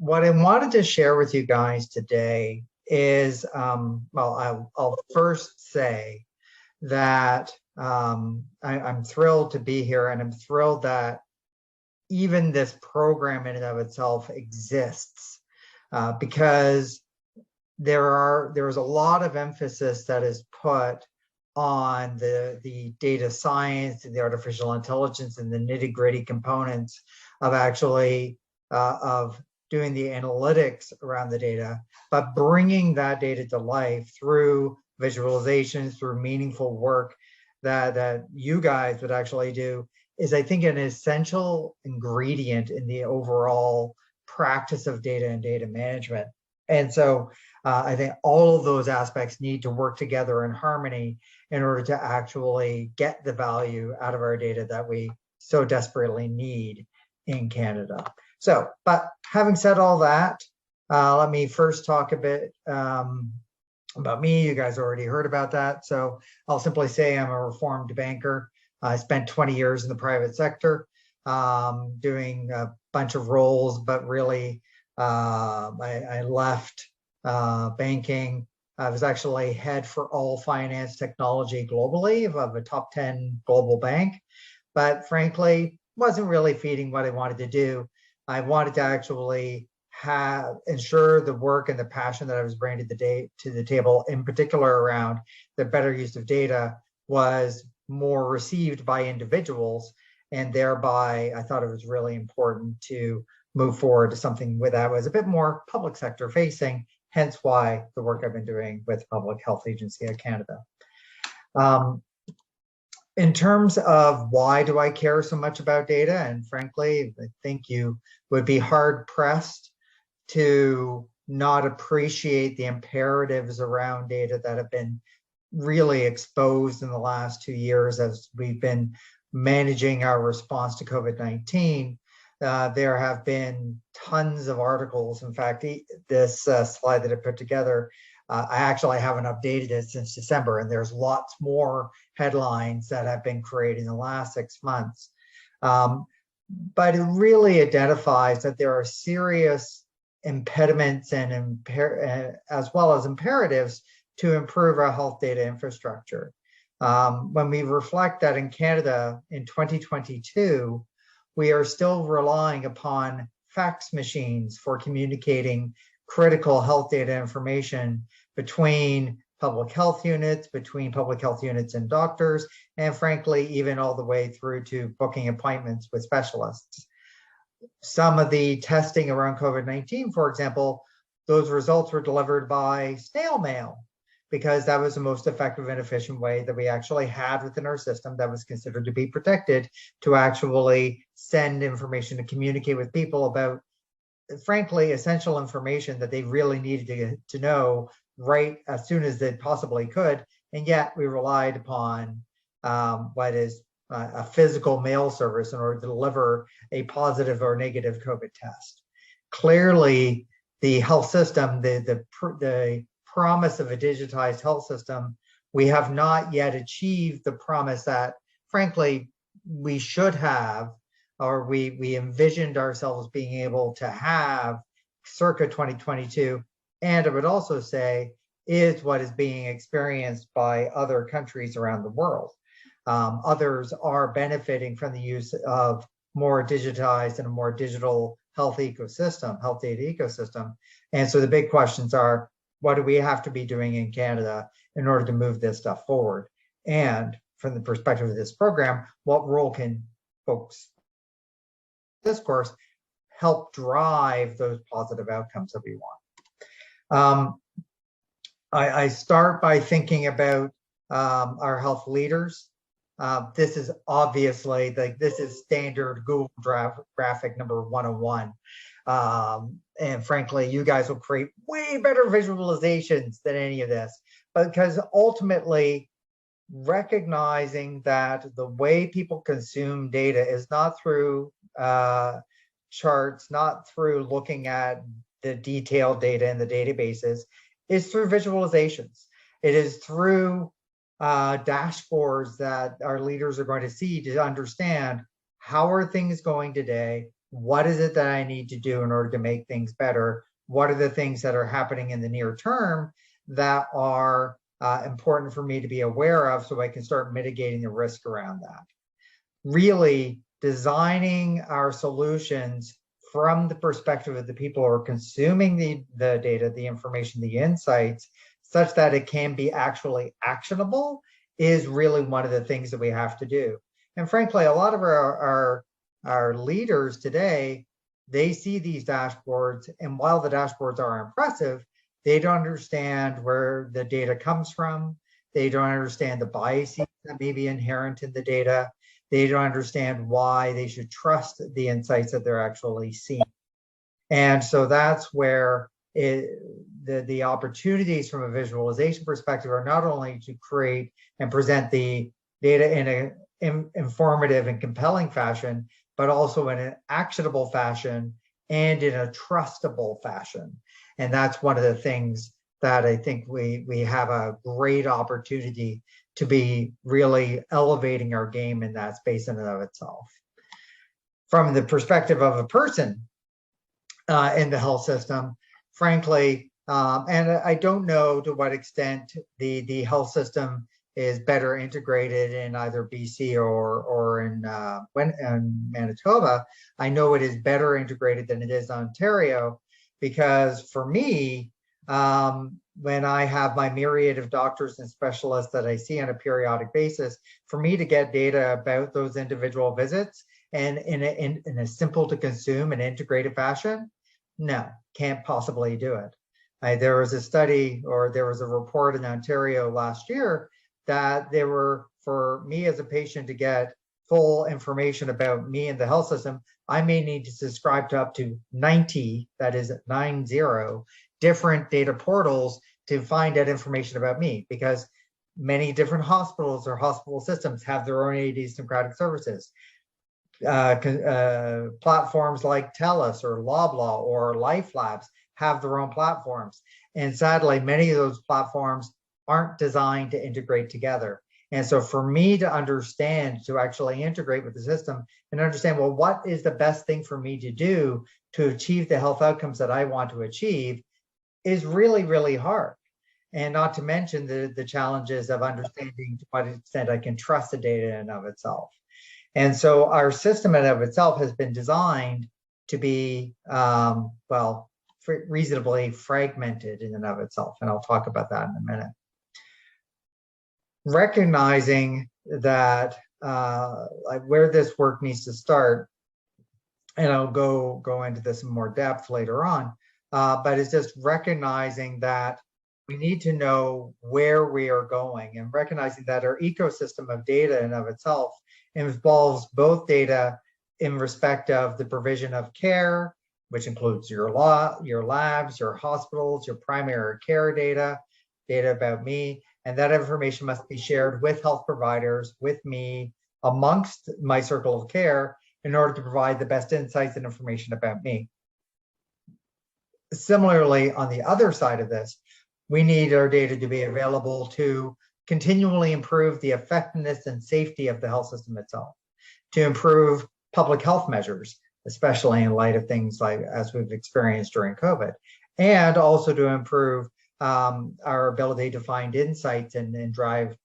what I wanted to share with you guys today is, well, I'll first say that I'm thrilled to be here, and I'm thrilled that even this program in and of itself exists, because there's a lot of emphasis that is put on the data science and the artificial intelligence and the nitty-gritty components of actually of doing the analytics around the data, but bringing that data to life through visualizations, through meaningful work that you guys would actually do is, I think, an essential ingredient in the overall practice of data and data management. And so I think all of those aspects need to work together in harmony in order to actually get the value out of our data that we so desperately need in Canada. So, but having said all that, let me first talk a bit about me. You guys already heard about that. So I'll simply say I'm a reformed banker. I spent 20 years in the private sector, doing a bunch of roles, but really I left banking. I was actually head for all finance technology globally of a top 10 global bank, but frankly, wasn't really feeding what I wanted to do. I wanted to actually ensure the work and the passion that I was bringing to the table, in particular around the better use of data, was more received by individuals, and thereby I thought it was really important to move forward to something that was a bit more public sector facing, hence why the work I've been doing with Public Health Agency of Canada. In terms of why do I care so much about data, and frankly, I think you would be hard pressed to not appreciate the imperatives around data that have been really exposed in the last 2 years as we've been managing our response to COVID-19. There have been tons of articles. In fact, this slide that I put together, I actually haven't updated it since December, and there's lots more headlines that have been created in the last 6 months. But it really identifies that there are serious impediments and as well as imperatives to improve our health data infrastructure. When we reflect that in Canada in 2022, we are still relying upon fax machines for communicating critical health data information between public health units, and doctors, and frankly, even all the way through to booking appointments with specialists. Some of the testing around COVID-19, for example, those results were delivered by snail mail, because that was the most effective and efficient way that we actually had within our system that was considered to be protected to actually send information to communicate with people about, frankly, essential information that they really needed to know right as soon as they possibly could. And yet we relied upon what is a physical mail service in order to deliver a positive or negative COVID test. Clearly, the health system, the promise of a digitized health system, we have not yet achieved the promise that, frankly, we should have, or we envisioned ourselves being able to have circa 2022. And I would also say is what is being experienced by other countries around the world. Others are benefiting from the use of more digitized and a more digital health data ecosystem. And so the big questions are, what do we have to be doing in Canada in order to move this stuff forward? And from the perspective of this program, what role can folks in this course help drive those positive outcomes that we want? I start by thinking about our health leaders. This is obviously this is standard Google graphic number 101. And frankly, you guys will create way better visualizations than any of this, because ultimately recognizing that the way people consume data is not through charts, not through looking at the detailed data in the databases, is through visualizations. It is through dashboards that our leaders are going to see to understand how are things going today, what is it that I need to do in order to make things better? What are the things that are happening in the near term that are important for me to be aware of so I can start mitigating the risk around that? Really designing our solutions from the perspective of the people who are consuming the data, the information, the insights, such that it can be actually actionable is really one of the things that we have to do. And frankly, a lot of our leaders today, they see these dashboards, and while the dashboards are impressive, they don't understand where the data comes from. They don't understand the biases that may be inherent in the data. They don't understand why they should trust the insights that they're actually seeing. And so that's where the opportunities from a visualization perspective are not only to create and present the data in an informative and compelling fashion, but also in an actionable fashion and in a trustable fashion. And that's one of the things that I think we have a great opportunity to be really elevating our game in that space in and of itself. From the perspective of a person in the health system, frankly, and I don't know to what extent the health system is better integrated in either BC or in Manitoba. I know it is better integrated than it is in Ontario, because for me, when I have my myriad of doctors and specialists that I see on a periodic basis, for me to get data about those individual visits and in a simple to consume and integrated fashion, no, can't possibly do it. There was a study, or there was a report in Ontario last year that there were, for me as a patient to get full information about me and the health system, I may need to subscribe to up to 90, that is 90, different data portals to find out information about me, because many different hospitals or hospital systems have their own idiosyncratic services. Platforms like TELUS or Loblaw or Life Labs have their own platforms. And sadly, many of those platforms aren't designed to integrate together. And so for me to understand, to actually integrate with the system and understand, well, what is the best thing for me to do to achieve the health outcomes that I want to achieve is really, really hard. And not to mention the challenges of understanding to what extent I can trust the data in and of itself. And so our system in and of itself has been designed to be, well, reasonably fragmented in and of itself. And I'll talk about that in a minute. Recognizing that like where this work needs to start, and I'll go into this in more depth later on, but it's just recognizing that we need to know where we are going, and recognizing that our ecosystem of data in and of itself involves both data in respect of the provision of care, which includes your labs, your hospitals, your primary care data about me, and that information must be shared with health providers, with me, amongst my circle of care, in order to provide the best insights and information about me. Similarly, on the other side of this, we need our data to be available to continually improve the effectiveness and safety of the health system itself, to improve public health measures, especially in light of things like as we've experienced during COVID, and also to improve our ability to find insights and drive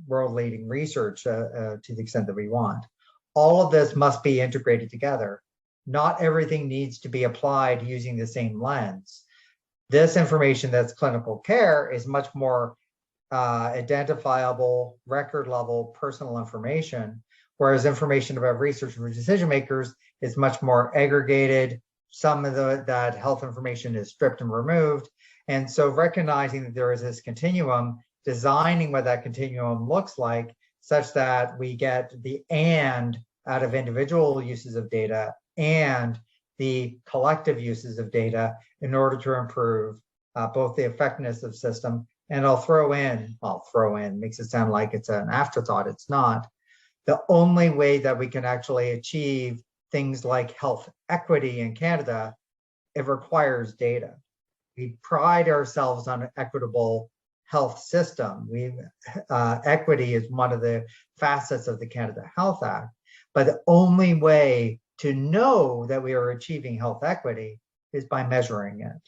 world-leading research to the extent that we want. All of this must be integrated together. Not everything needs to be applied using the same lens. This information that's clinical care is much more identifiable, record level, personal information, whereas information about research for decision makers is much more aggregated. Some of that health information is stripped and removed. And so recognizing that there is this continuum, designing what that continuum looks like, such that we get the and out of individual uses of data and the collective uses of data in order to improve both the effectiveness of the system. And I'll throw in, makes it sound like it's an afterthought, it's not. The only way that we can actually achieve things like health equity in Canada, it requires data. We pride ourselves on an equitable health system. Equity is one of the facets of the Canada Health Act, but the only way to know that we are achieving health equity is by measuring it.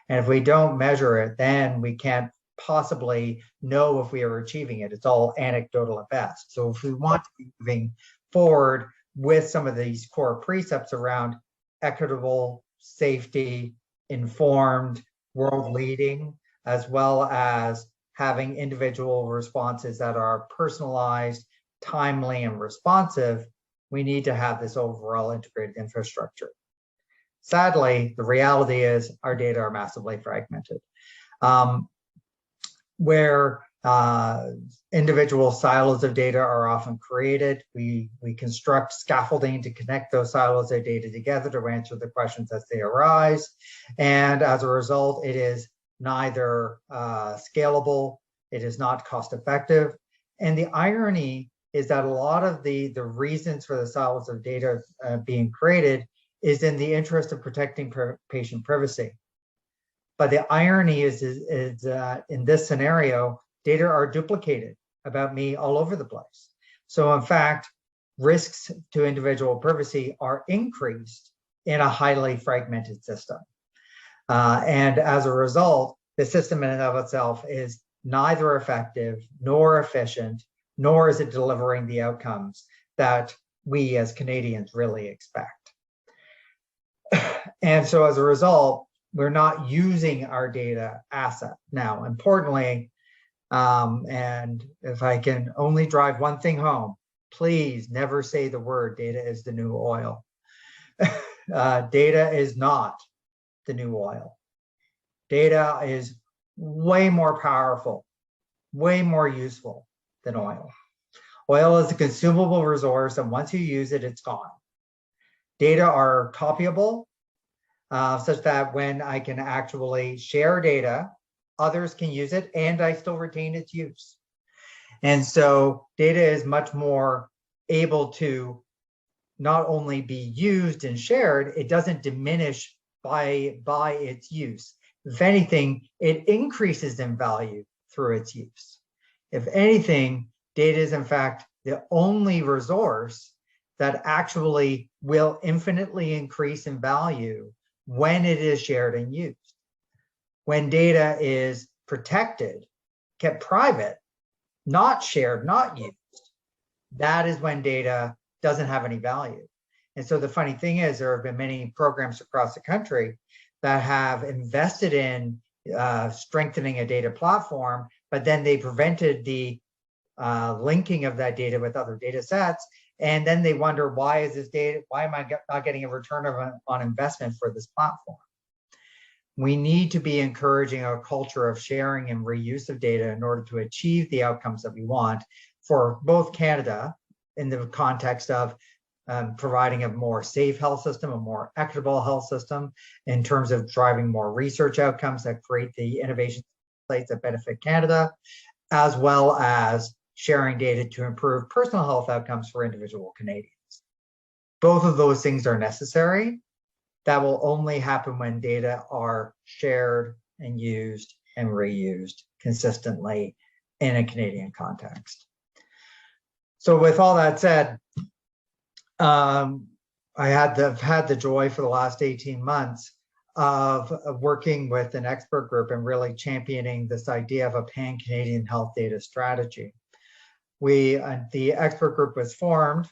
And if we don't measure it, then we can't possibly know if we are achieving it. It's all anecdotal at best. So if we want to be moving forward with some of these core precepts around equitable, safety, informed, world leading, as well as having individual responses that are personalized, timely, and responsive, we need to have this overall integrated infrastructure. Sadly, the reality is our data are massively fragmented. Where individual silos of data are often created, we construct scaffolding to connect those silos of data together to answer the questions as they arise. And as a result, it is neither scalable, it is not cost effective. And the irony is that a lot of the reasons for the silos of data being created is in the interest of protecting patient privacy. But the irony is that in this scenario, data are duplicated about me all over the place. So in fact, risks to individual privacy are increased in a highly fragmented system. And as a result, the system in and of itself is neither effective nor efficient, nor is it delivering the outcomes that we as Canadians really expect. And so as a result, we're not using our data asset. Now, importantly, and if I can only drive one thing home, please never say the word data is the new oil. Data is not the new oil. Data is way more powerful, way more useful than oil. Oil is a consumable resource, and once you use it, it's gone. Data are copyable, such that when I can actually share data, others can use it and I still retain its use. And so data is much more able to not only be used and shared, it doesn't diminish by its use. If anything, it increases in value through its use. If anything, data is in fact the only resource that actually will infinitely increase in value when it is shared and used. When data is protected, kept private, not shared, not used, that is when data doesn't have any value. And so the funny thing is, there have been many programs across the country that have invested in strengthening a data platform, but then they prevented the linking of that data with other data sets. And then they wonder, why is this data, why am I not getting a return on investment for this platform? We need to be encouraging a culture of sharing and reuse of data in order to achieve the outcomes that we want for both Canada in the context of providing a more safe health system, a more equitable health system, in terms of driving more research outcomes that create the innovation sites that benefit Canada, as well as sharing data to improve personal health outcomes for individual Canadians. Both of those things are necessary. That will only happen when data are shared and used and reused consistently in a Canadian context. So with all that said, I have had the joy for the last 18 months of working with an expert group and really championing this idea of a pan-Canadian health data strategy. The expert group was formed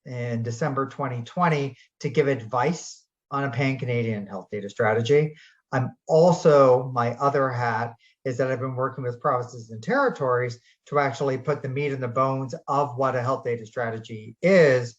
in December 2020 to give advice on a pan-Canadian health data strategy. I'm also, my other hat is that I've been working with provinces and territories to actually put the meat and the bones of what a health data strategy is,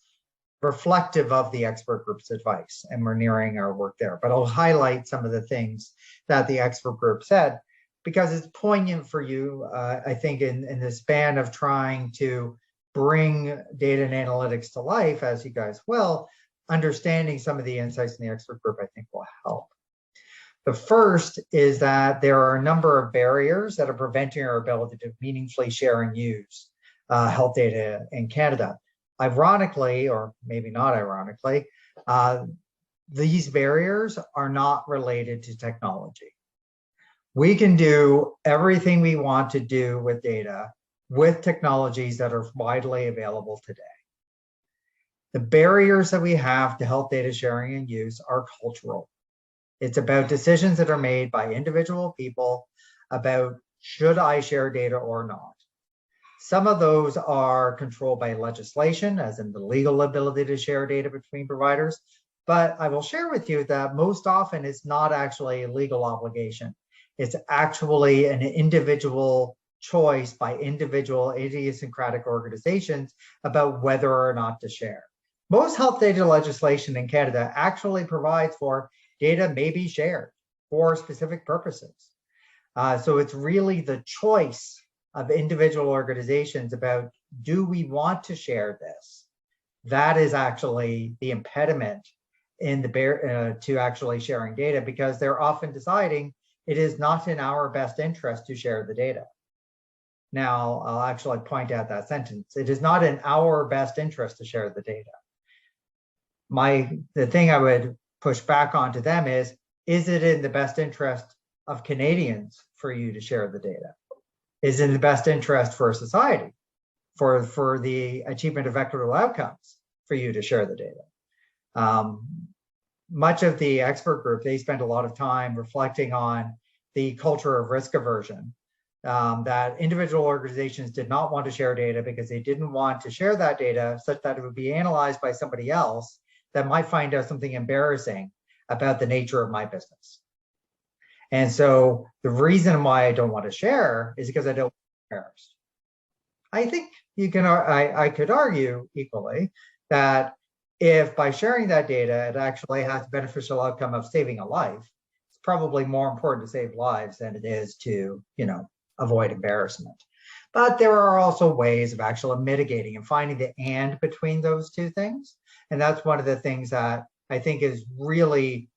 reflective of the expert group's advice, and we're nearing our work there. But I'll highlight some of the things that the expert group said, because it's poignant for you, I think, in the span of trying to bring data and analytics to life, as you guys will, understanding some of the insights in the expert group, I think, will help. The first is that there are a number of barriers that are preventing our ability to meaningfully share and use health data in Canada. Ironically, or maybe not ironically, these barriers are not related to technology. We can do everything we want to do with data with technologies that are widely available today. The barriers that we have to health data sharing and use are cultural. It's about decisions that are made by individual people about should I share data or not. Some of those are controlled by legislation, as in the legal ability to share data between providers. But I will share with you that most often it's not actually a legal obligation. It's actually an individual choice by individual idiosyncratic organizations about whether or not to share. Most health data legislation in Canada actually provides for data may be shared for specific purposes. So it's really the choice of individual organizations about, do we want to share this? That is actually the impediment in the to actually sharing data, because they're often deciding it is not in our best interest to share the data. Now, I'll actually point out that sentence. It is not in our best interest to share the data. The thing I would push back onto them is it in the best interest of Canadians for you to share the data? Is it in the best interest for society, for the achievement of equitable outcomes, for you to share the data? Much of the expert group, they spent a lot of time reflecting on the culture of risk aversion, that individual organizations did not want to share data because they didn't want to share that data such that it would be analyzed by somebody else that might find out something embarrassing about the nature of my business. And so the reason why I don't want to share is because I don't want to be embarrassed. I think I could argue equally that if by sharing that data, it actually has the beneficial outcome of saving a life, it's probably more important to save lives than it is to, avoid embarrassment. But there are also ways of actually mitigating and finding the and between those two things. And that's one of the things that I think has really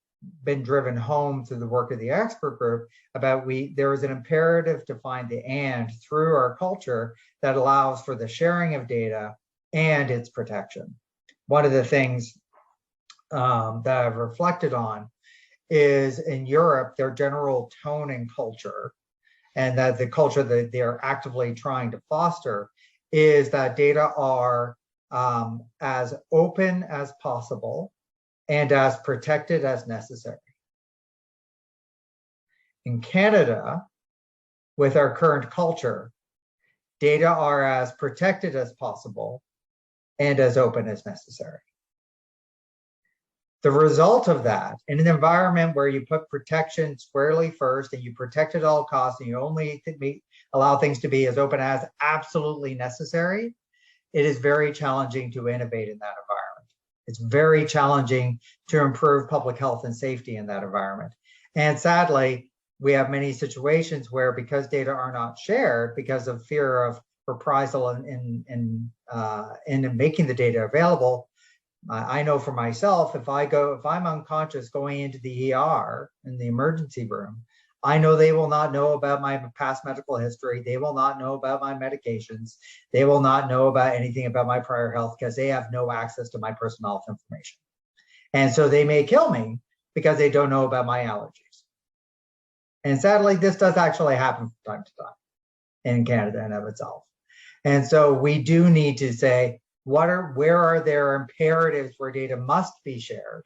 been driven home through the work of the expert group about there is an imperative to find the and through our culture that allows for the sharing of data and its protection. One of the things that I've reflected on is in Europe, their general tone and culture, and that the culture that they're actively trying to foster is that data are as open as possible and as protected as necessary. In Canada, with our current culture, data are as protected as possible and as open as necessary. The result of that, in an environment where you put protection squarely first and you protect at all costs and you only allow things to be as open as absolutely necessary, it is very challenging to innovate in that environment. It's very challenging to improve public health and safety in that environment. And sadly, we have many situations where, because data are not shared because of fear of reprisal in making the data available, I know for myself, if I'm unconscious going into the ER in the emergency room, I know they will not know about my past medical history. They will not know about my medications. They will not know about anything about my prior health because they have no access to my personal health information. And so they may kill me because they don't know about my allergies. And sadly, this does actually happen from time to time in Canada and of itself. And so we do need to say, where are there imperatives where data must be shared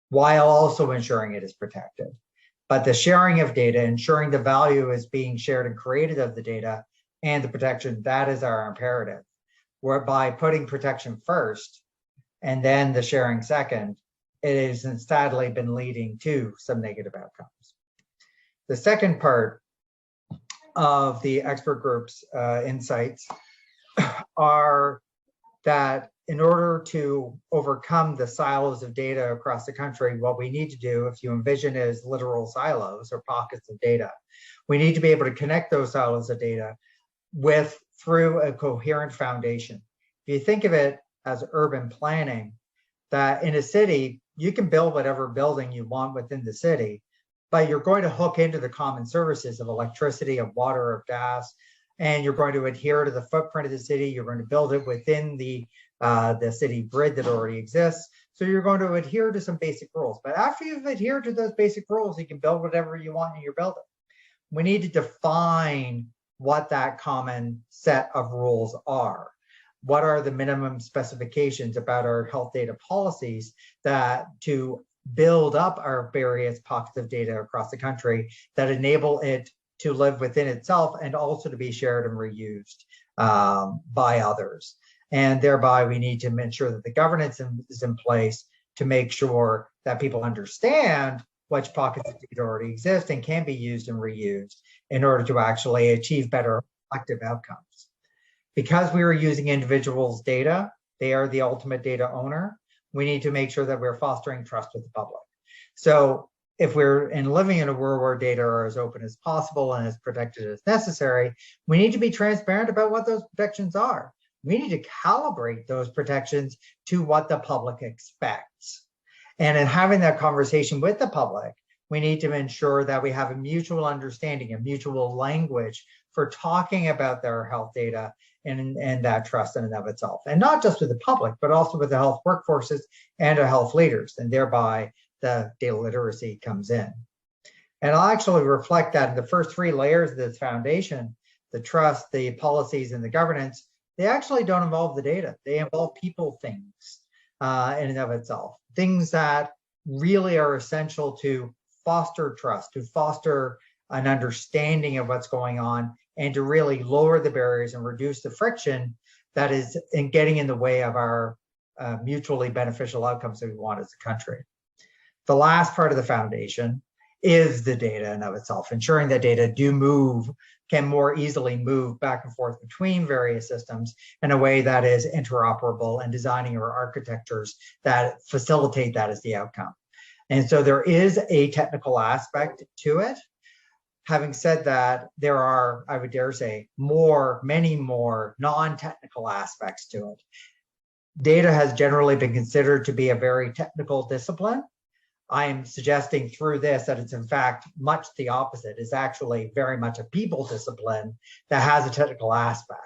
while also ensuring it is protected? But the sharing of data, ensuring the value is being shared and created of the data and the protection, that is our imperative. Whereby putting protection first and then the sharing second, it has sadly been leading to some negative outcomes. The second part of the expert group's insights are that in order to overcome the silos of data across the country, what we need to do, if you envision it as literal silos or pockets of data, we need to be able to connect those silos of data through a coherent foundation. If you think of it as urban planning, that in a city, you can build whatever building you want within the city, but you're going to hook into the common services of electricity, of water, of gas, and you're going to adhere to the footprint of the city. You're going to build it within the city grid that already exists. So you're going to adhere to some basic rules. But after you've adhered to those basic rules, you can build whatever you want in your building. We need to define what that common set of rules are. what are the minimum specifications about our health data policies that to build up our various pockets of data across the country that enable it to live within itself and also to be shared and reused by others. And thereby we need to ensure that the governance is in place to make sure that people understand which pockets of data already exist and can be used and reused in order to actually achieve better collective outcomes. Because we are using individuals' data, they are the ultimate data owner, we need to make sure that we're fostering trust with the public. So if we're living in a world where data are as open as possible and as protected as necessary, we need to be transparent about what those protections are. We need to calibrate those protections to what the public expects. And in having that conversation with the public, we need to ensure that we have a mutual understanding, a mutual language for talking about their health data and that trust in and of itself. And not just with the public, but also with the health workforces and the health leaders. And thereby the data literacy comes in. And I'll actually reflect that in the first three layers of this foundation, the trust, the policies, and the governance, they actually don't involve the data. They involve people things in and of itself. Things that really are essential to foster trust, to foster an understanding of what's going on, and to really lower the barriers and reduce the friction that is in getting in the way of our mutually beneficial outcomes that we want as a country. The last part of the foundation is the data in of itself, ensuring that data can more easily move back and forth between various systems in a way that is interoperable, and designing our architectures that facilitate that as the outcome. And so there is a technical aspect to it. Having said that, there are, I would dare say, many more non-technical aspects to it. Data has generally been considered to be a very technical discipline. I am suggesting through this that it's in fact much the opposite. It's actually very much a people discipline that has a technical aspect.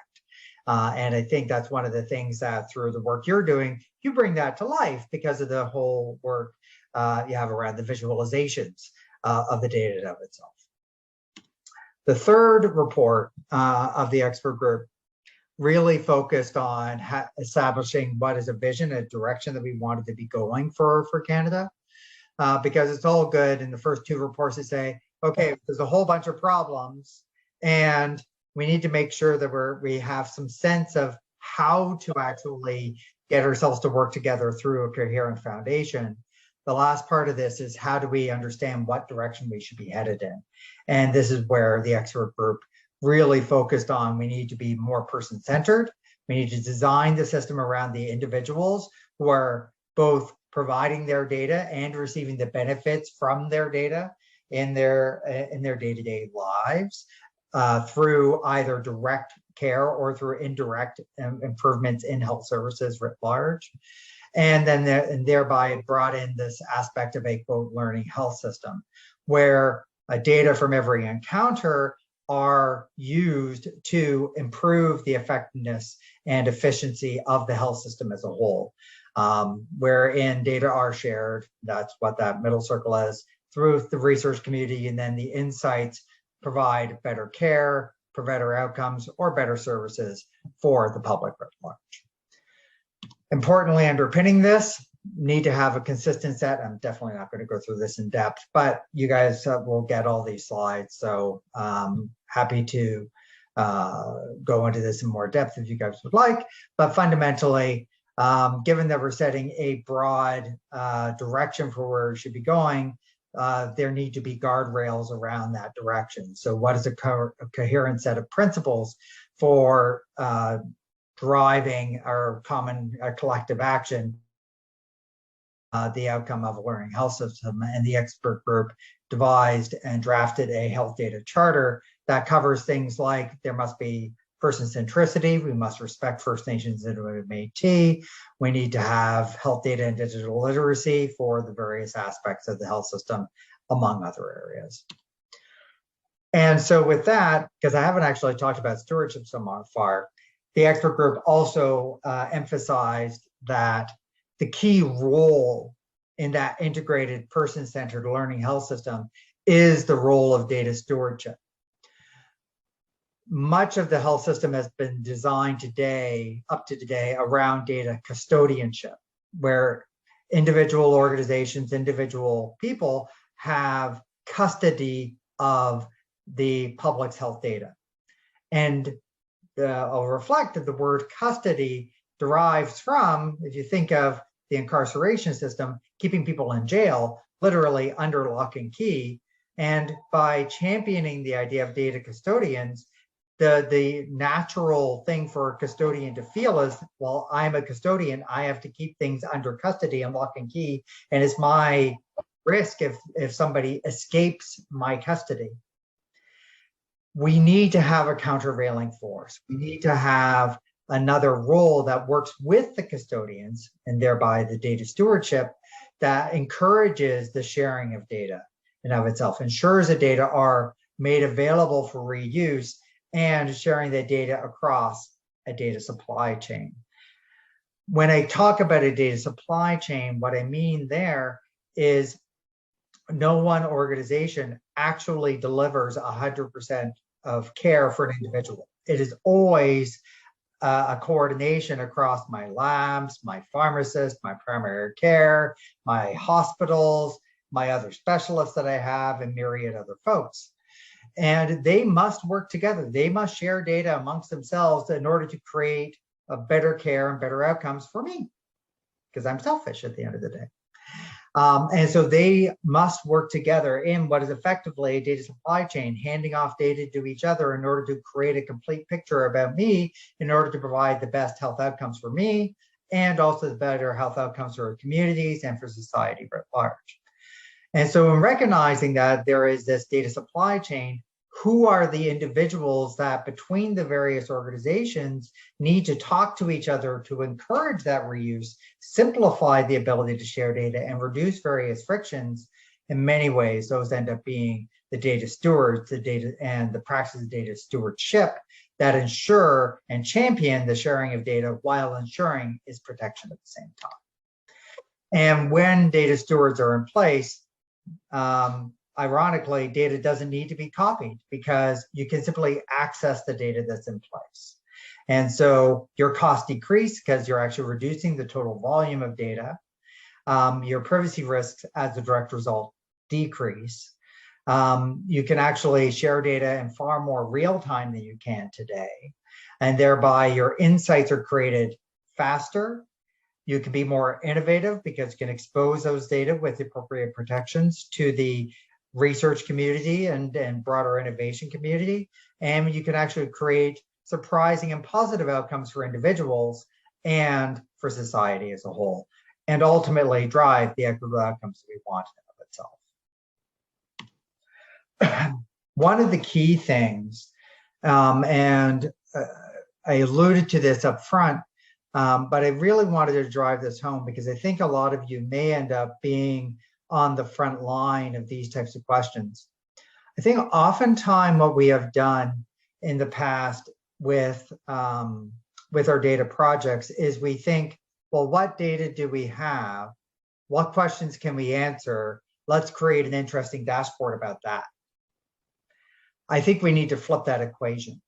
And I think that's one of the things that through the work you're doing, you bring that to life because of the whole work you have around the visualizations of the data of itself. The third report of the expert group really focused on establishing what is a vision, a direction that we wanted to be going for Canada. Because it's all good in the first two reports to say, okay, there's a whole bunch of problems and we need to make sure that we have some sense of how to actually get ourselves to work together through a coherent foundation. The last part of this is how do we understand what direction we should be headed in? And this is where the expert group really focused on, we need to be more person-centered. We need to design the system around the individuals who are both providing their data and receiving the benefits from their data in their day-to-day lives through either direct care or through indirect improvements in health services writ large. And then and thereby it brought in this aspect of a quote learning health system where data from every encounter are used to improve the effectiveness and efficiency of the health system as a whole. Wherein data are shared, that's what that middle circle is, through the research community, and then the insights provide better care, better outcomes, or better services for the public at large. Importantly, underpinning this, need to have a consistent set. I'm definitely not going to go through this in depth, but you guys will get all these slides. So happy to go into this in more depth if you guys would like, but fundamentally, given that we're setting a broad direction for where we should be going, there need to be guardrails around that direction. So what is a coherent set of principles for driving our common collective action, the outcome of a learning health system? And the expert group devised and drafted a health data charter that covers things like there must be person centricity, we must respect First Nations and Métis, we need to have health data and digital literacy for the various aspects of the health system, among other areas. And so with that, because I haven't actually talked about stewardship so far, the expert group also emphasized that the key role in that integrated person-centered learning health system is the role of data stewardship. much of the health system has been designed today, up to today, around data custodianship, where individual organizations, individual people have custody of the public's health data. And I'll reflect that the word custody derives from, if you think of the incarceration system, keeping people in jail, literally under lock and key. And by championing the idea of data custodians, the natural thing for a custodian to feel is, well, I'm a custodian, I have to keep things under custody and lock and key, and it's my risk if somebody escapes my custody. We need to have a countervailing force. We need to have another role that works with the custodians, and thereby the data stewardship, that encourages the sharing of data in of itself, ensures that data are made available for reuse, and sharing the data across a data supply chain. When I talk about a data supply chain, what I mean there is no one organization actually delivers 100% of care for an individual. It is always a coordination across my labs, my pharmacists, my primary care, my hospitals, my other specialists that I have, and myriad other folks. And they must work together. They must share data amongst themselves in order to create a better care and better outcomes for me, because I'm selfish at the end of the day. And so they must work together in what is effectively a data supply chain, handing off data to each other in order to create a complete picture about me, in order to provide the best health outcomes for me, and also the better health outcomes for our communities and for society at large. And so in recognizing that there is this data supply chain, who are the individuals that between the various organizations need to talk to each other to encourage that reuse, simplify the ability to share data, and reduce various frictions? In many ways, those end up being the data stewards, the data and the practice of data stewardship that ensure and champion the sharing of data while ensuring its protection at the same time. And when data stewards are in place, ironically, data doesn't need to be copied, because you can simply access the data that's in place. And so your costs decrease because you're actually reducing the total volume of data. Your privacy risks as a direct result decrease. You can actually share data in far more real time than you can today. And thereby your insights are created faster. You can be more innovative because you can expose those data with the appropriate protections to the research community and broader innovation community. And you can actually create surprising and positive outcomes for individuals and for society as a whole, and ultimately drive the equitable outcomes that we want in of itself. One of the key things, and I alluded to this up front, but I really wanted to drive this home because I think a lot of you may end up being on the front line of these types of questions. I think oftentimes what we have done in the past with our data projects is we think, well, what data do we have? What questions can we answer? Let's create an interesting dashboard about that. I think we need to flip that equation.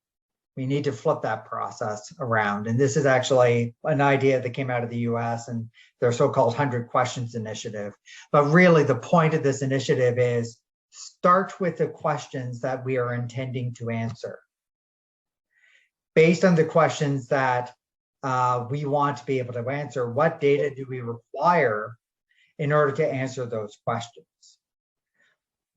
We need to flip that process around. And this is actually an idea that came out of the US and their so-called 100 Questions Initiative. But really the point of this initiative is start with the questions that we are intending to answer. Based on the questions that we want to be able to answer, what data do we require in order to answer those questions?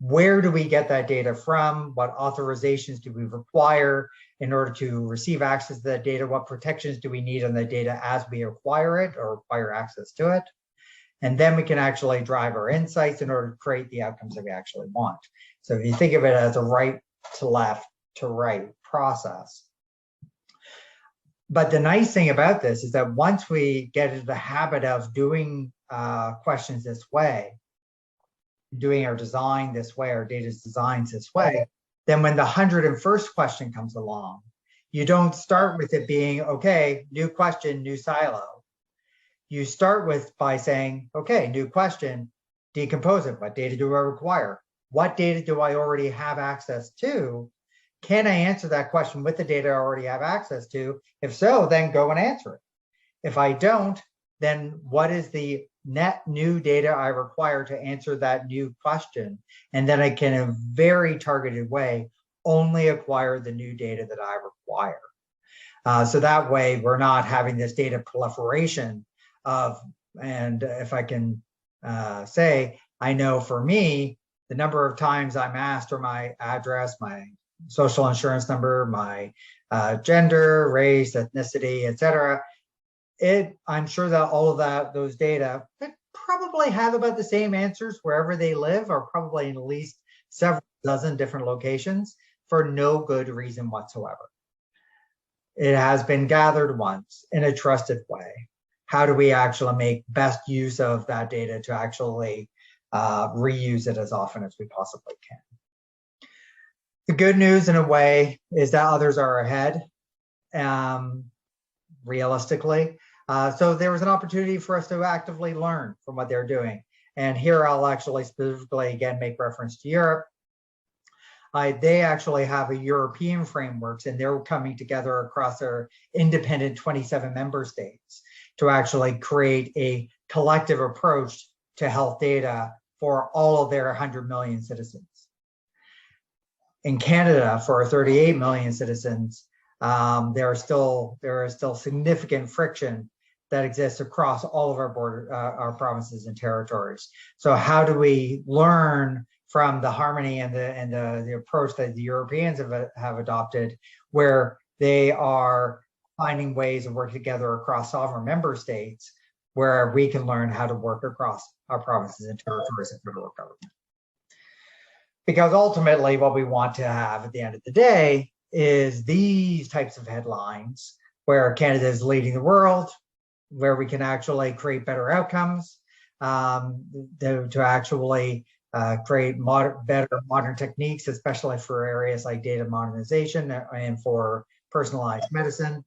Where do we get that data from? What authorizations do we require in order to receive access to that data? What protections do we need on the data as we acquire it or acquire access to it? And then we can actually drive our insights in order to create the outcomes that we actually want. So if you think of it as a right to left to right process. But the nice thing about this is that once we get into the habit of doing questions this way, doing our design this way, our data designs this way, then when the 101st question comes along, you don't start with it being, okay, new question, new silo. You start with by saying, okay, new question, decompose it. What data do I require? What data do I already have access to Can I answer that question with the data I already have access to? If so, then go and answer it. If I don't, then what is the net new data I require to answer that new question? And then I can, in a very targeted way, only acquire the new data that I require. So that way we're not having this data proliferation of, and if I can say, I know for me, the number of times I'm asked for my address, my social insurance number, my gender, race, ethnicity, etc. I'm sure that all of those data probably have about the same answers wherever they live, or probably in at least several dozen different locations for no good reason whatsoever. It has been gathered once in a trusted way. How do we actually make best use of that data to actually reuse it as often as we possibly can? The good news, in a way, is that others are ahead, realistically. So there was an opportunity for us to actively learn from what they're doing. And here I'll actually specifically, again, make reference to Europe. They actually have a European frameworks, and they're coming together across their independent 27 member states to actually create a collective approach to health data for all of their 100 million citizens. In Canada, for our 38 million citizens, there is still significant friction that exists across all of our provinces and territories. So how do we learn from the harmony and the approach that the Europeans have adopted, where they are finding ways of working together across sovereign member states, where we can learn how to work across our provinces and territories and federal government? Because ultimately what we want to have at the end of the day is these types of headlines where Canada is leading the world, where we can actually create better outcomes, to actually create better modern techniques, especially for areas like data modernization and for personalized medicine.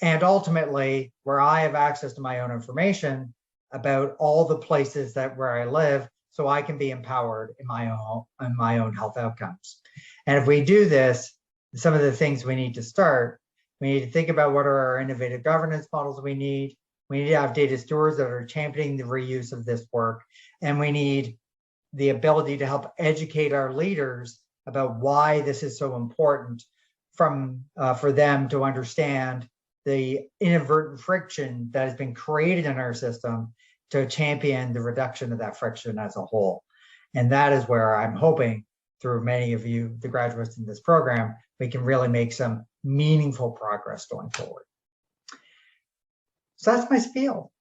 And ultimately, where I have access to my own information about all the places where I live, so I can be empowered in my own health outcomes. And if we do this, some of the things we need to start, we need to think about what are our innovative governance models we need. We need to have data stewards that are championing the reuse of this work. And we need the ability to help educate our leaders about why this is so important for them to understand the inadvertent friction that has been created in our system to champion the reduction of that friction as a whole. And that is where I'm hoping, through many of you, the graduates in this program, we can really make some meaningful progress going forward. So that's my spiel.